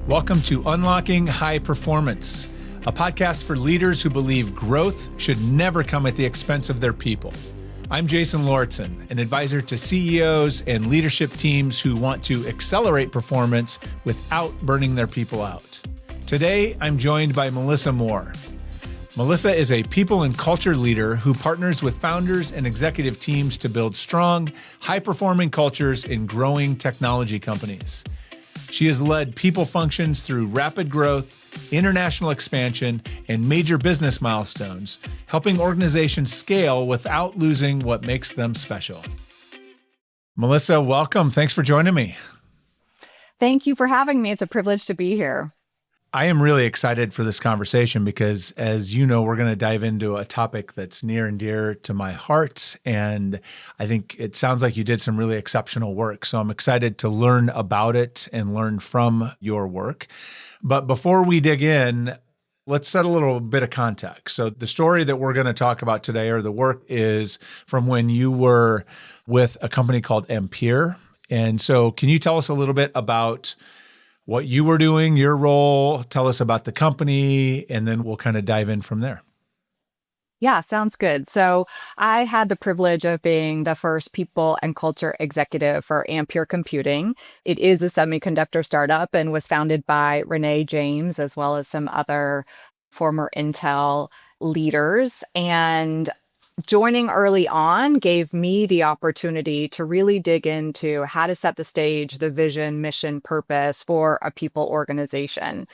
Welcome to Unlocking High Performance, a podcast for leaders who believe growth should never come at the expense of their people. I'm Jason Lauritsen, an advisor to CEOs and leadership teams who want to accelerate performance without burning their people out. Today, I'm joined by Melissa Moore. Melissa is a people and culture leader who partners with founders and executive teams to build strong, high-performing cultures in growing technology companies. She has led people functions through rapid growth, international expansion, and major business milestones, helping organizations scale without losing what makes them special. Melissa, welcome. Thanks for joining me. Thank you for having me. It's a privilege to be here. I am really excited for this conversation because, as you know, we're going to dive into a topic that's near and dear to my heart. And I think it sounds like you did some really exceptional work. So I'm excited to learn about it and learn from your work. But before we dig in, let's set a little bit of context. So the story that we're going to talk about today, or the work, is from when you were with a company called Ampere. And so can you tell us a little bit about what you were doing, your role, tell us about the company, and then we'll kind of dive in from there. Yeah, sounds good. So I had the privilege of being the first people and culture executive for Ampere Computing. It is a semiconductor startup and was founded by Renee James, as well as some other former Intel leaders. And joining early on gave me the opportunity to really dig into how to set the stage, the vision, mission, purpose for a people organization.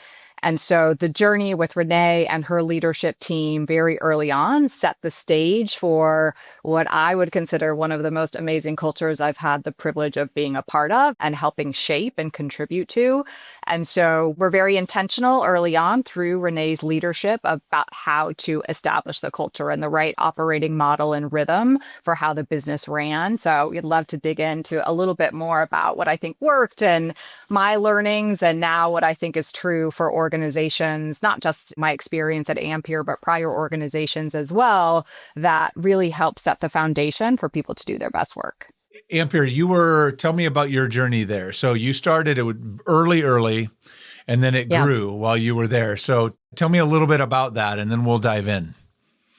And so the journey with Renee and her leadership team very early on set the stage for what I would consider one of the most amazing cultures I've had the privilege of being a part of and helping shape and contribute to. And so we're very intentional early on through Renee's leadership about how to establish the culture and the right operating model and rhythm for how the business ran. So we'd love to dig into a little bit more about what I think worked and my learnings, and now what I think is true for organizations, not just my experience at Ampere, but prior organizations as well, that really help set the foundation for people to do their best work. Ampere, tell me about your journey there. So you started it early, and then it grew while you were there. So tell me a little bit about that, and then we'll dive in.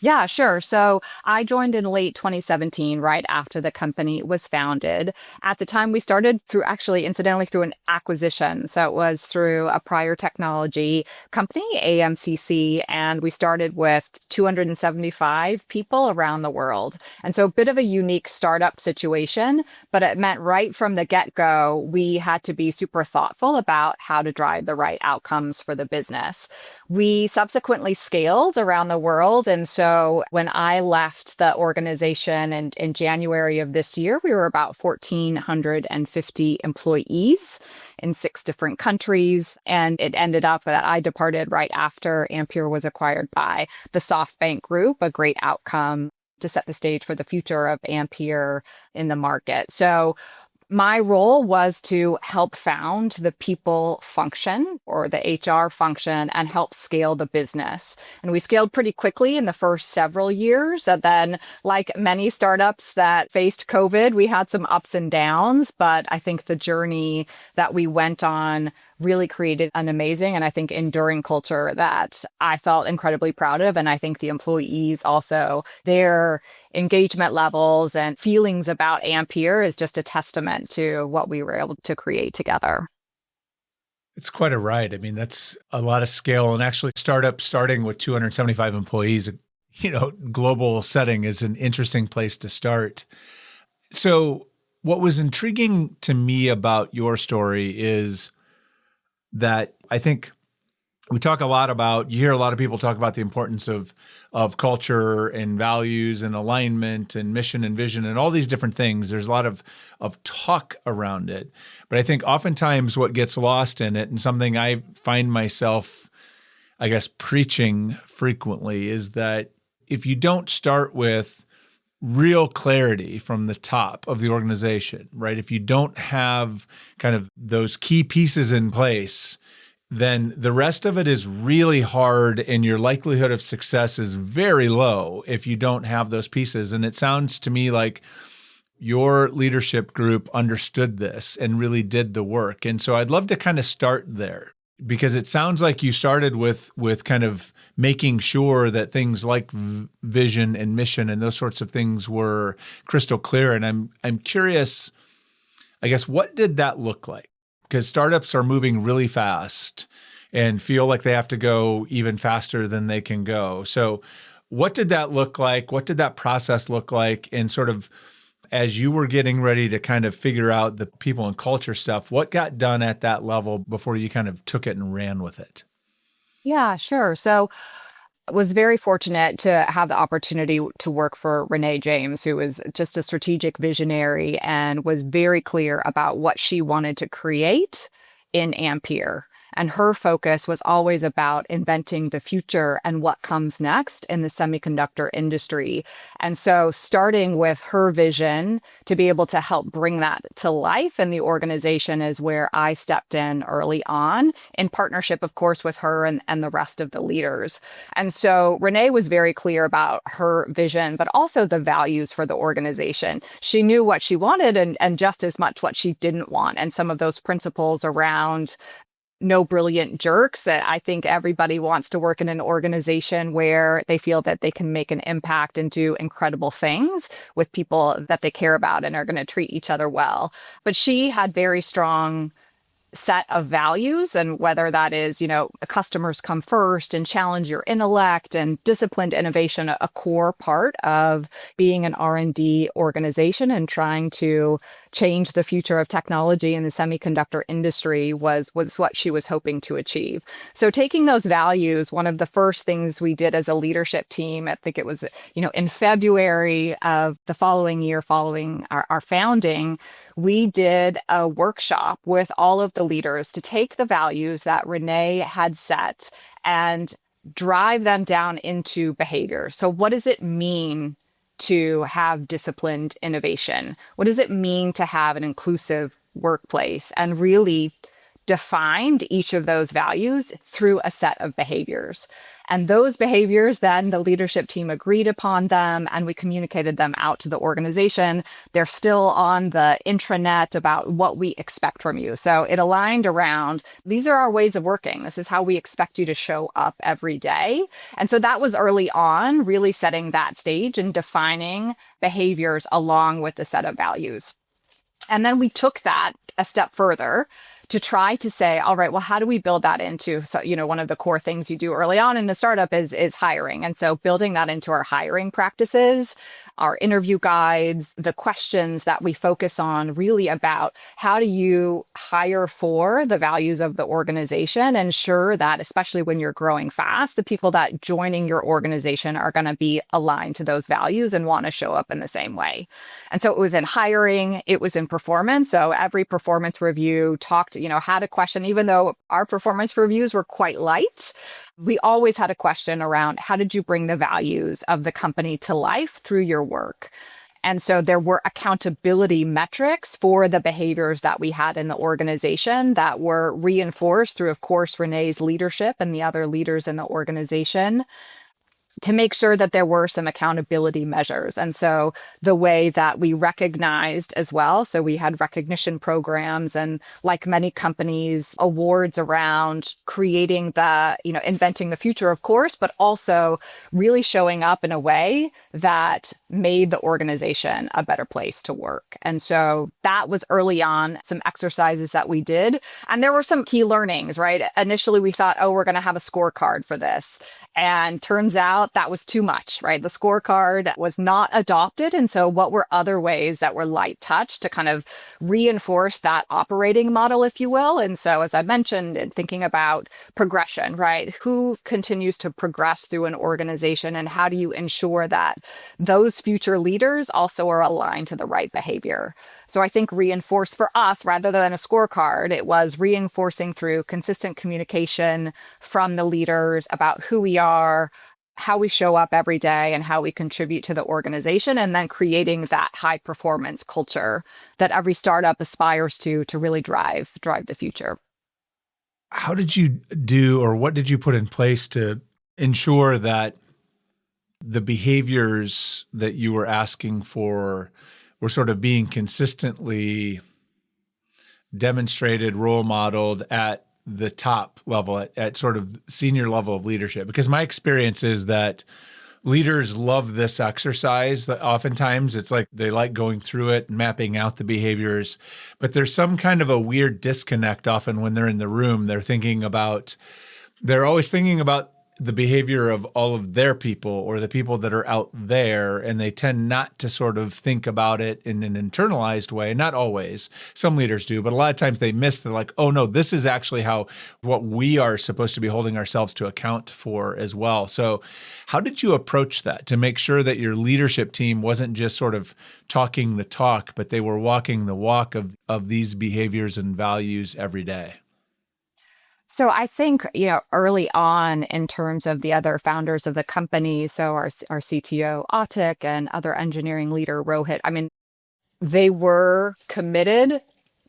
Yeah, sure. So I joined in late 2017, right after the company was founded. At the time, we started incidentally through an acquisition. So it was through a prior technology company, AMCC, and we started with 275 people around the world. And so a bit of a unique startup situation, but it meant right from the get-go, we had to be super thoughtful about how to drive the right outcomes for the business. We subsequently scaled around the world, and so when I left the organization in January of this year, we were about 1,450 employees in 6 different countries. And it ended up that I departed right after Ampere was acquired by the SoftBank Group, a great outcome to set the stage for the future of Ampere in the market. So my role was to help found the people function, or the HR function, and help scale the business. And we scaled pretty quickly in the first several years. And then, like many startups that faced COVID, we had some ups and downs. But I think the journey that we went on really created an amazing and I think enduring culture that I felt incredibly proud of. And I think the employees also, their engagement levels and feelings about Ampere is just a testament to what we were able to create together. It's quite a ride. I mean, that's a lot of scale. And actually, startup starting with 275 employees, global setting is an interesting place to start. So what was intriguing to me about your story is that I think you hear a lot of people talk about the importance of culture and values and alignment and mission and vision and all these different things. There's a lot of talk around it. But I think oftentimes what gets lost in it, and something I find myself, I guess, preaching frequently, is that if you don't start with real clarity from the top of the organization, right? If you don't have kind of those key pieces in place, then the rest of it is really hard, and your likelihood of success is very low if you don't have those pieces. And it sounds to me like your leadership group understood this and really did the work. And so I'd love to kind of start there. because it sounds like you started with kind of making sure that things like vision and mission and those sorts of things were crystal clear. And I'm curious, I guess, what did that look like? Because startups are moving really fast and feel like they have to go even faster than they can go. So what did that look like? What did that process look like? And sort of as you were getting ready to kind of figure out the people and culture stuff, what got done at that level before you kind of took it and ran with it? Yeah, sure. So I was very fortunate to have the opportunity to work for Renee James, who was just a strategic visionary and was very clear about what she wanted to create in Ampere. And her focus was always about inventing the future and what comes next in the semiconductor industry. And so, starting with her vision to be able to help bring that to life in the organization is where I stepped in early on, in partnership, of course, with her and the rest of the leaders. And so Renee was very clear about her vision, but also the values for the organization. She knew what she wanted and just as much what she didn't want. And some of those principles around no brilliant jerks, that I think everybody wants to work in an organization where they feel that they can make an impact and do incredible things with people that they care about and are going to treat each other well. But she had very strong set of values, and whether that is, customers come first and challenge your intellect and disciplined innovation, a core part of being an R&D organization and trying to change the future of technology in the semiconductor industry was what she was hoping to achieve. So taking those values, one of the first things we did as a leadership team, I think it was, in February of the following year, following our founding, we did a workshop with all of the leaders to take the values that Renee had set and drive them down into behavior. So what does it mean to have disciplined innovation? What does it mean to have an inclusive workplace? And really defined each of those values through a set of behaviors. And those behaviors, then the leadership team agreed upon them and we communicated them out to the organization. They're still on the intranet about what we expect from you. So it aligned around, these are our ways of working. This is how we expect you to show up every day. And so that was early on, really setting that stage and defining behaviors along with the set of values. And then we took that a step further to try to say, all right, well, how do we build that into, so, one of the core things you do early on in a startup is hiring. And so building that into our hiring practices, our interview guides, the questions that we focus on really about how do you hire for the values of the organization, ensure that, especially when you're growing fast, the people that joining your organization are going to be aligned to those values and want to show up in the same way. And so it was in hiring, it was in performance. So every performance review had a question, even though our performance reviews were quite light, we always had a question around how did you bring the values of the company to life through your work? And so there were accountability metrics for the behaviors that we had in the organization that were reinforced through, of course, Renee's leadership and the other leaders in the organization, to make sure that there were some accountability measures. And so the way that we recognized as well, so we had recognition programs and, like many companies, awards around creating inventing the future, of course, but also really showing up in a way that made the organization a better place to work. And so that was early on, some exercises that we did. And there were some key learnings, right? Initially, we thought, we're going to have a scorecard for this. And turns out that was too much, right? The scorecard was not adopted. And so what were other ways that were light touch to kind of reinforce that operating model, if you will? And so, as I mentioned, thinking about progression, right? Who continues to progress through an organization and how do you ensure that those future leaders also are aligned to the right behavior? So I think reinforce for us, rather than a scorecard, it was reinforcing through consistent communication from the leaders about who we are, how we show up every day, and how we contribute to the organization, and then creating that high performance culture that every startup aspires to really drive the future. How did you do, or what did you put in place to ensure that the behaviors that you were asking for were sort of being consistently demonstrated, role modeled at the top level at sort of senior level of leadership? Because my experience is that leaders love this exercise. That oftentimes it's like they like going through it and mapping out the behaviors, but there's some kind of a weird disconnect often when they're in the room. They're always thinking about the behavior of all of their people or the people that are out there, and they tend not to sort of think about it in an internalized way. Not always. Some leaders do, but a lot of times they miss. They're like, oh no, this is actually what we are supposed to be holding ourselves to account for as well. So how did you approach that to make sure that your leadership team wasn't just sort of talking the talk, but they were walking the walk of these behaviors and values every day? So I think, early on in terms of the other founders of the company, so our CTO, Atik, and other engineering leader, Rohit, I mean, they were committed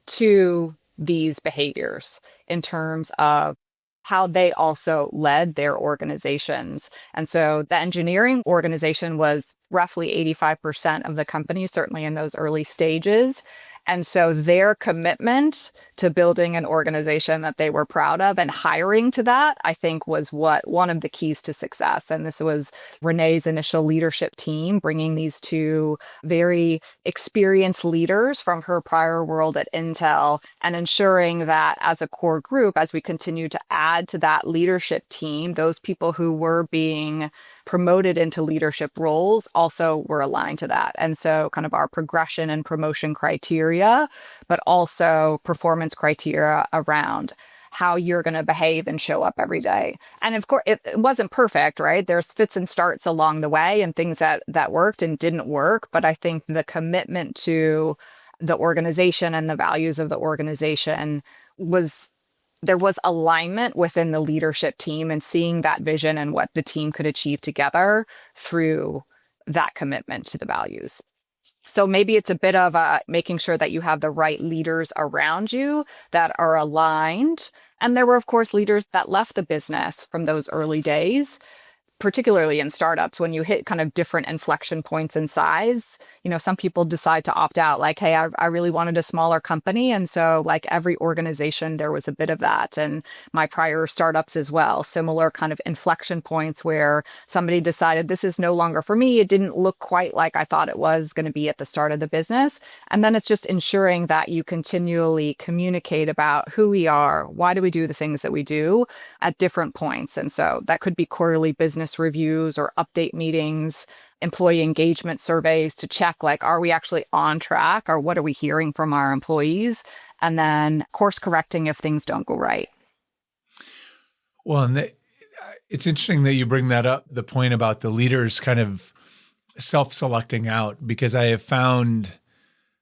to these behaviors in terms of how they also led their organizations. And so the engineering organization was roughly 85% of the company, certainly in those early stages. And so their commitment to building an organization that they were proud of and hiring to that, I think, was one of the keys to success. And this was Renee's initial leadership team, bringing these two very experienced leaders from her prior world at Intel and ensuring that as a core group, as we continue to add to that leadership team, those people who were being promoted into leadership roles also were aligned to that. And so kind of our progression and promotion criteria, but also performance criteria around how you're going to behave and show up every day. And of course, it wasn't perfect, right? There's fits and starts along the way and things that worked and didn't work. But I think the commitment to the organization and the values of the organization there was alignment within the leadership team and seeing that vision and what the team could achieve together through that commitment to the values. So maybe it's a bit of making sure that you have the right leaders around you that are aligned. And there were, of course, leaders that left the business from those early days, particularly in startups, when you hit kind of different inflection points in size. Some people decide to opt out, like, hey, I really wanted a smaller company. And so like every organization, there was a bit of that. And my prior startups as well, similar kind of inflection points where somebody decided this is no longer for me. It didn't look quite like I thought it was going to be at the start of the business. And then it's just ensuring that you continually communicate about who we are, why do we do the things that we do at different points. And so that could be quarterly business reviews or update meetings, employee engagement surveys to check, like, are we actually on track or what are we hearing from our employees? And then course correcting if things don't go right. Well, and it's interesting that you bring that up, the point about the leaders kind of self-selecting out, because I have found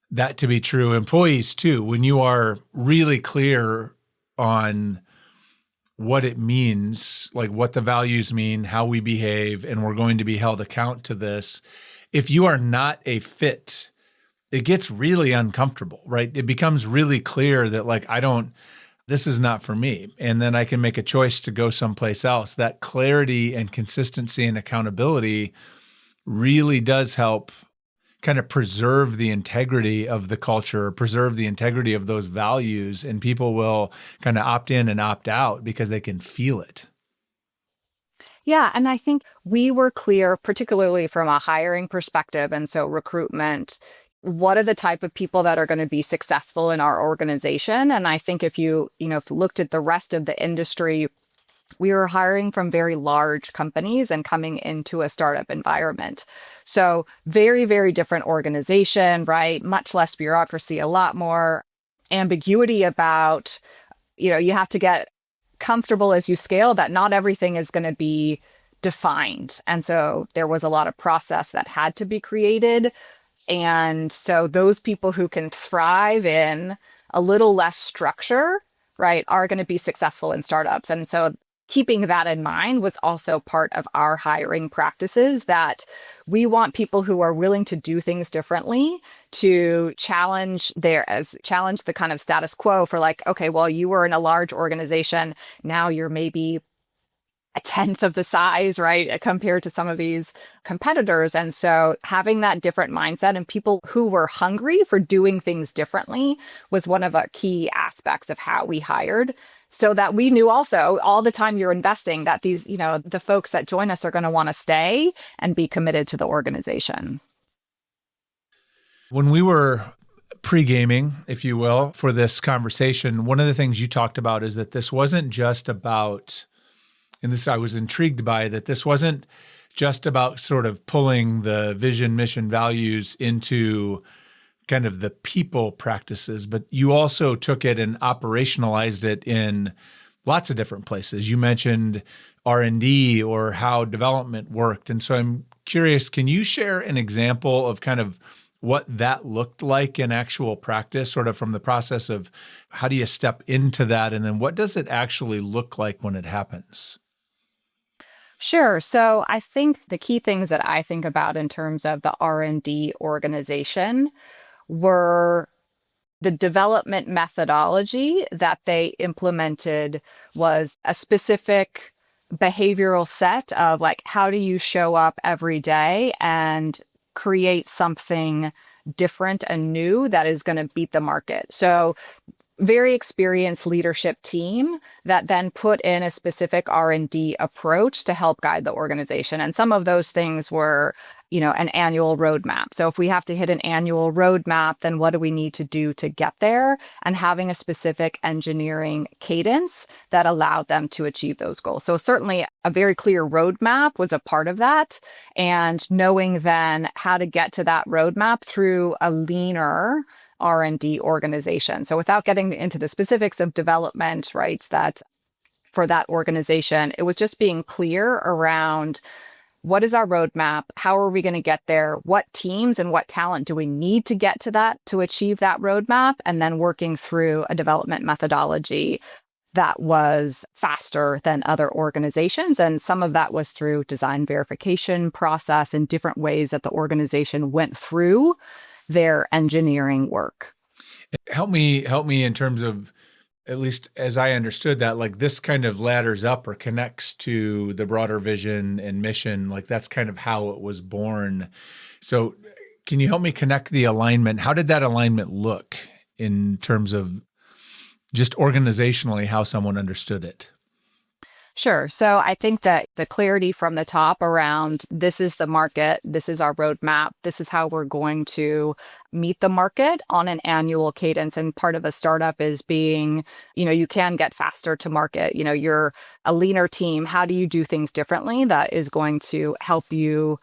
that to be true. Employees too, when you are really clear on what it means, like what the values mean, how we behave, and we're going to be held account to this. If you are not a fit, it gets really uncomfortable, right? It becomes really clear that like, this is not for me. And then I can make a choice to go someplace else. That clarity and consistency and accountability really does help kind of preserve the integrity of the culture, preserve the integrity of those values, and people will kind of opt in and opt out because they can feel it. Yeah. And I think we were clear, particularly from a hiring perspective. And so recruitment, what are the type of people that are going to be successful in our organization? And I think if you looked at the rest of the industry, we were hiring from very large companies and coming into a startup environment. So very, very different organization, right? Much less bureaucracy, a lot more ambiguity about, you have to get comfortable as you scale that not everything is going to be defined. And so there was a lot of process that had to be created. And so those people who can thrive in a little less structure, right, are going to be successful in startups. And so keeping that in mind was also part of our hiring practices, that we want people who are willing to do things differently, to challenge the kind of status quo for like, okay, well, you were in a large organization. Now you're maybe a tenth of the size, right, compared to some of these competitors. And so having that different mindset and people who were hungry for doing things differently was one of the key aspects of how we hired. So that we knew also all the time you're investing that these, the folks that join us are going to want to stay and be committed to the organization. When we were pre-gaming, if you will, for this conversation, one of the things you talked about is that this wasn't just about, and this I was intrigued by, that this wasn't just about sort of pulling the vision, mission, values into kind of the people practices, but you also took it and operationalized it in lots of different places. You mentioned R&D or how development worked. And so I'm curious, can you share an example of kind of what that looked like in actual practice, sort of from the process of how do you step into that? And then what does it actually look like when it happens? Sure. So I think the key things that I think about in terms of the R&D organization were the development methodology that they implemented was a specific behavioral set of like, how do you show up every day and create something different and new that is going to beat the market? So very experienced leadership team that then put in a specific R&D approach to help guide the organization. And some of those things were, an annual roadmap. So if we have to hit an annual roadmap, then what do we need to do to get there? And having a specific engineering cadence that allowed them to achieve those goals. So certainly a very clear roadmap was a part of that. And knowing then how to get to that roadmap through a leaner R&D organization. So without getting into the specifics of development, right, that for that organization, it was just being clear around what is our roadmap? How are we going to get there? What teams and what talent do we need to get to that to achieve that roadmap? And then working through a development methodology that was faster than other organizations. And some of that was through design verification process and different ways that the organization went through their engineering work. Help me in terms of, at least as I understood that, like this kind of ladders up or connects to the broader vision and mission. Like that's kind of how it was born. So can you help me connect the alignment? How did that alignment look in terms of just organizationally, how someone understood it? Sure. So I think that the clarity from the top around this is the market, this is our roadmap, this is how we're going to meet the market on an annual cadence. And part of a startup is being, you can get faster to market. You're a leaner team. How do you do things differently that is going to help you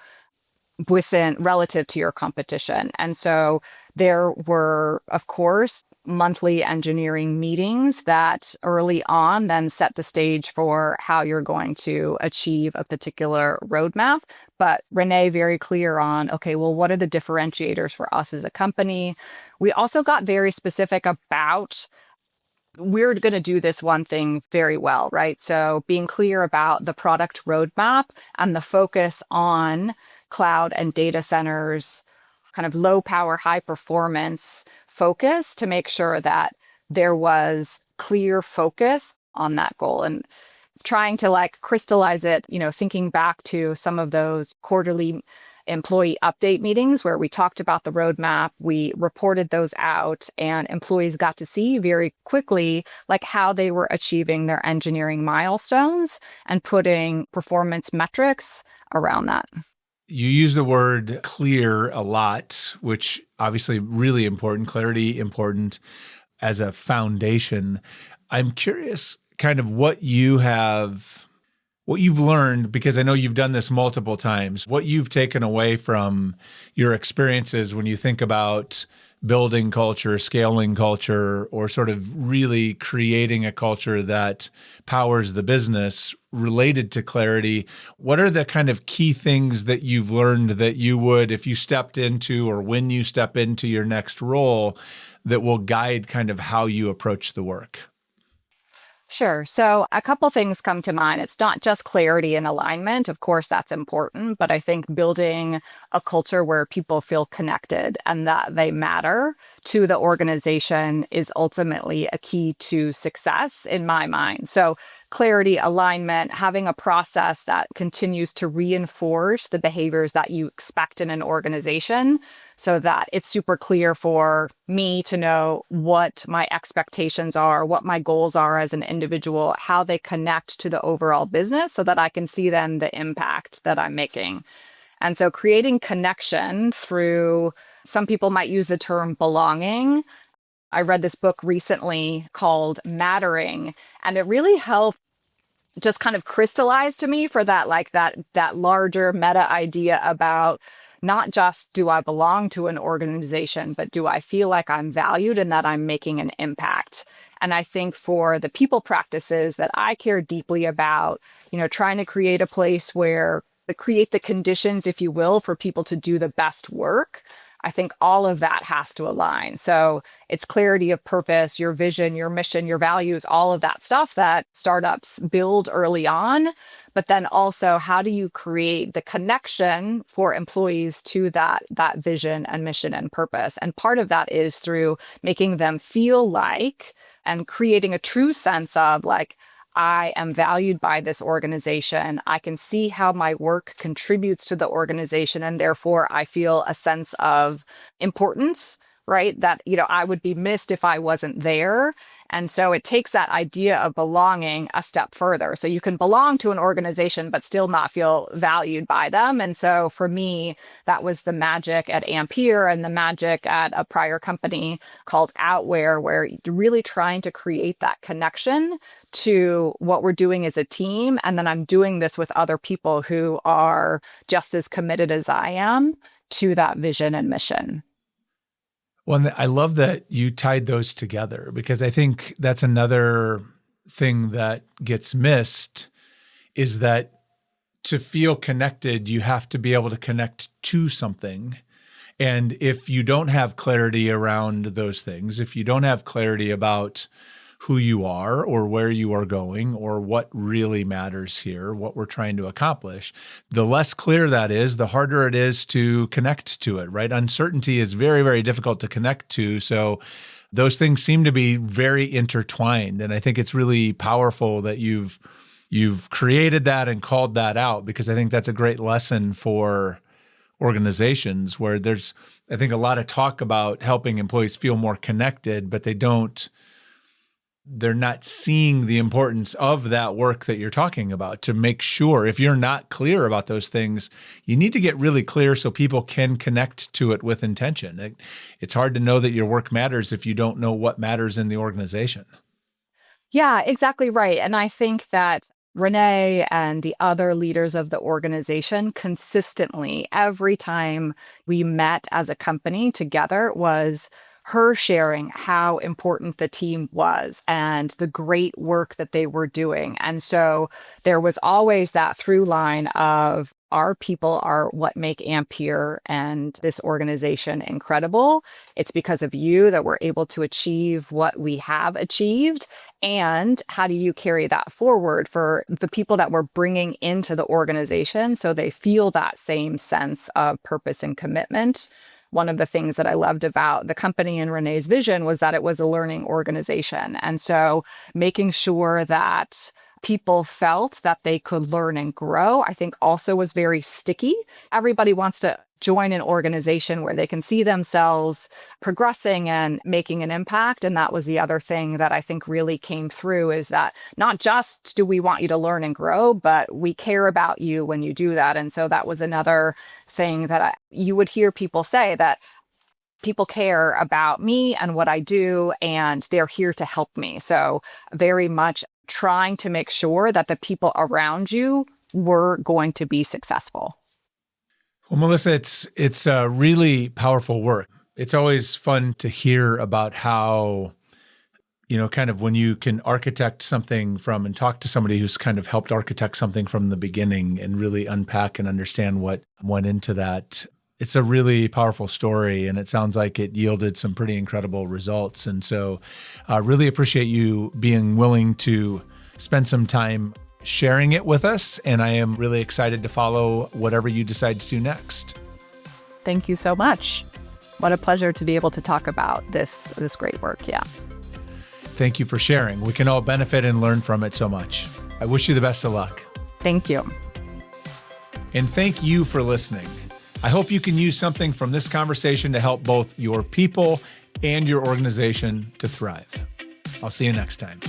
within relative to your competition? And so there were, of course, monthly engineering meetings that early on then set the stage for how you're going to achieve a particular roadmap. But Renee, very clear on, okay, well, what are the differentiators for us as a company? We also got very specific about we're going to do this one thing very well, right? So being clear about the product roadmap and the focus on cloud and data centers, kind of low power, high performance focus to make sure that there was clear focus on that goal. And trying to like crystallize it, thinking back to some of those quarterly employee update meetings where we talked about the roadmap, we reported those out, and employees got to see very quickly like how they were achieving their engineering milestones and putting performance metrics around that. You use the word clear a lot, which obviously really important, clarity important as a foundation. I'm curious kind of what you've learned, because I know you've done this multiple times, what you've taken away from your experiences when you think about building culture, scaling culture, or sort of really creating a culture that powers the business related to clarity. What are the kind of key things that you've learned that you would, if you stepped into or when you step into your next role, that will guide kind of how you approach the work? Sure. So a couple things come to mind. It's not just clarity and alignment. Of course, that's important, but I think building a culture where people feel connected and that they matter to the organization is ultimately a key to success in my mind. So clarity, alignment, having a process that continues to reinforce the behaviors that you expect in an organization so that it's super clear for me to know what my expectations are, what my goals are as an individual, how they connect to the overall business so that I can see then the impact that I'm making. And so creating connection through, some people might use the term belonging. I read this book recently called Mattering, and it really helped just kind of crystallized to me for that, like that larger meta idea about not just do I belong to an organization, but do I feel like I'm valued and that I'm making an impact. And I think for the people practices that I care deeply about, trying to create a place where create the conditions, if you will, for people to do the best work, I think all of that has to align. So it's clarity of purpose, your vision, your mission, your values, all of that stuff that startups build early on. But then also, how do you create the connection for employees to that vision and mission and purpose? And part of that is through making them feel like and creating a true sense of like, I am valued by this organization. I can see how my work contributes to the organization, and therefore I feel a sense of importance, right? That, I would be missed if I wasn't there. And so it takes that idea of belonging a step further. So you can belong to an organization, but still not feel valued by them. And so for me, that was the magic at Ampere and the magic at a prior company called Outware, where you're really trying to create that connection to what we're doing as a team. And then I'm doing this with other people who are just as committed as I am to that vision and mission. Well, I love that you tied those together, because I think that's another thing that gets missed is that to feel connected, you have to be able to connect to something. And if you don't have clarity around those things, if you don't have clarity about who you are or where you are going or what really matters here, what we're trying to accomplish, the less clear that is, the harder it is to connect to it, right? Uncertainty is very, very difficult to connect to. So those things seem to be very intertwined. And I think it's really powerful that you've created that and called that out, because I think that's a great lesson for organizations where there's, I think, a lot of talk about helping employees feel more connected, but they're not seeing the importance of that work that you're talking about. To make sure, if you're not clear about those things, you need to get really clear so people can connect to it with intention. It's hard to know that your work matters if you don't know what matters in the organization. Yeah, exactly right. And I think that Renee and the other leaders of the organization consistently, every time we met as a company together, was her sharing how important the team was and the great work that they were doing. And so there was always that through line of our people are what make Ampere and this organization incredible. It's because of you that we're able to achieve what we have achieved. And how do you carry that forward for the people that we're bringing into the organization so they feel that same sense of purpose and commitment? One of the things that I loved about the company and Renee's vision was that it was a learning organization. And so making sure that people felt that they could learn and grow, I think also was very sticky. Everybody wants to join an organization where they can see themselves progressing and making an impact. And that was the other thing that I think really came through, is that not just do we want you to learn and grow, but we care about you when you do that. And so that was another thing that you would hear people say, that people care about me and what I do, and they're here to help me. So very much trying to make sure that the people around you were going to be successful. Well, Melissa, it's a really powerful work. It's always fun to hear about how, kind of when you can architect something from and talk to somebody who's kind of helped architect something from the beginning and really unpack and understand what went into that. It's a really powerful story, and it sounds like it yielded some pretty incredible results. And so I really appreciate you being willing to spend some time sharing it with us. And I am really excited to follow whatever you decide to do next. Thank you so much. What a pleasure to be able to talk about this great work. Yeah. Thank you for sharing. We can all benefit and learn from it so much. I wish you the best of luck. Thank you. And thank you for listening. I hope you can use something from this conversation to help both your people and your organization to thrive. I'll see you next time.